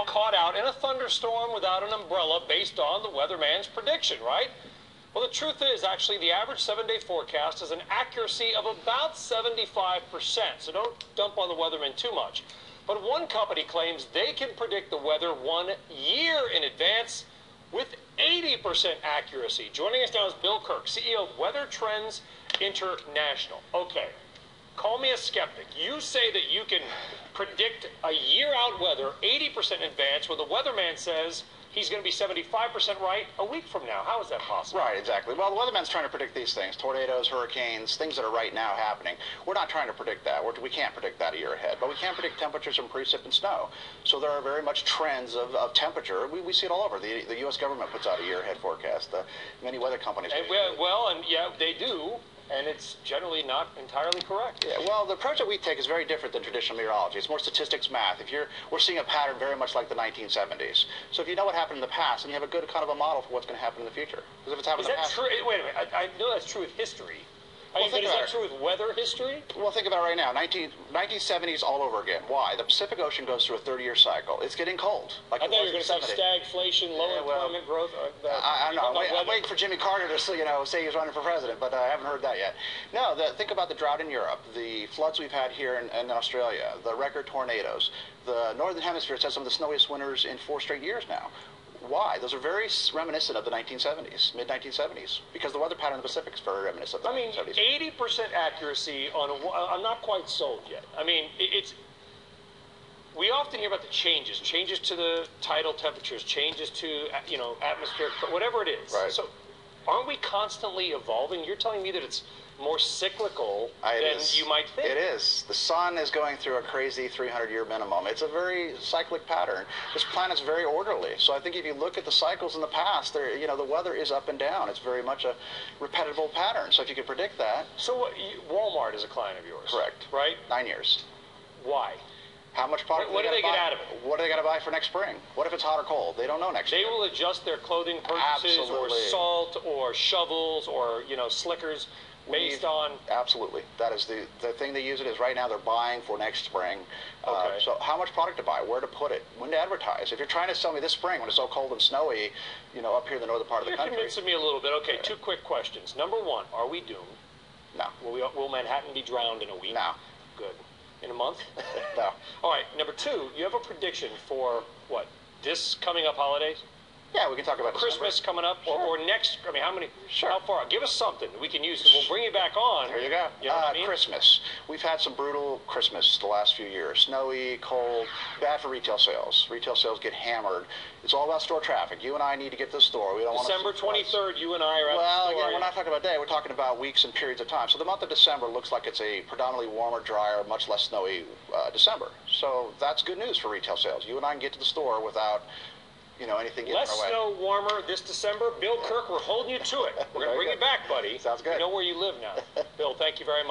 caught out in a thunderstorm without an umbrella based on the weatherman's prediction, right? Well, the truth is, actually, the average 7-day forecast has an accuracy of about 75%, so don't dump on the weatherman too much. But one company claims they can predict the weather 1 year in advance with 80% accuracy. Joining us now is Bill Kirk, CEO of Weather Trends International. Okay, call me a skeptic. You say that you can predict a year-out weather 80% in advance, where the weatherman says he's going to be 75% right a week from now. How is that possible? Right, exactly. Well, the weatherman's trying to predict these things, tornadoes, hurricanes, things that are right now happening. We're not trying to predict that. We can't predict that a year ahead, but we can predict temperatures and precip and snow. So there are very much trends of temperature. We see it all over. The U.S. government puts out a year ahead forecast. Many weather companies do. And yeah, they do. And it's generally not entirely correct. Yeah, well, the approach that we take is very different than traditional meteorology. It's more statistics, math. We're seeing a pattern very much like the 1970s. So if you know what happened in the past, then you have a good kind of a model for what's going to happen in the future. Because if it's happened in the past, true? Wait a minute. I know that's true with history. But is that true with weather history? Well, think about it right now. 1970s all over again. Why? The Pacific Ocean goes through a 30-year cycle. It's getting cold. Like I thought you were going to say stagflation, low employment growth. I don't know. I'm waiting for Jimmy Carter to say he's running for president, but I haven't heard that yet. No, think about the drought in Europe, the floods we've had here in Australia, the record tornadoes. The Northern Hemisphere has had some of the snowiest winters in 4 straight years now. Why? Those are very reminiscent of the 1970s, mid-1970s, because the weather pattern in the Pacific is very reminiscent of the 1970s. I mean, 80% accuracy on I'm not quite sold yet. I mean, we often hear about the changes to the tidal temperatures, changes to, atmospheric, whatever it is. Right. So aren't we constantly evolving? You're telling me that it's more cyclical than you might think. It is. The sun is going through a crazy 300-year minimum. It's a very cyclic pattern. This planet's very orderly. So I think if you look at the cycles in the past, the weather is up and down. It's very much a repetitive pattern. So if you can predict that. So Walmart is a client of yours. Correct. Right? 9 years. Why? How much product what do they get out of it? What do they got to buy for next spring? What if it's hot or cold? They don't know next year. They will adjust their clothing purchases. Absolutely. Or salt or shovels or, slickers. Based on... Absolutely. That is the thing they use it is right now they're buying for next spring. Okay. So how much product to buy, where to put it, when to advertise. If you're trying to sell me this spring when it's so cold and snowy, up here in the northern part of the country. You're convincing me a little bit. Okay, 2 quick questions. Number 1, are we doomed? No. Will Manhattan be drowned in a week? No. Good. In a month? No. All right, number 2, you have a prediction for, what, this coming up holidays? Yeah, we can talk about Christmas coming up, or next. I mean, how many? Sure. How far? Give us something we can use. We'll bring you back on. There you go. You know what I mean? Christmas. We've had some brutal Christmas the last few years. Snowy, cold, bad for retail sales. Retail sales get hammered. It's all about store traffic. You and I need to get to the store. We don't want December 23rd. You and I are at the store. Well, again, we're not talking about day. We're talking about weeks and periods of time. So the month of December looks like it's a predominantly warmer, drier, much less snowy December. So that's good news for retail sales. You and I can get to the store without anything getting less in our way. snow, warmer this December. Bill Kirk, we're holding you to it. We're going to bring you back, buddy. Sounds good. We know where you live now. Bill, thank you very much.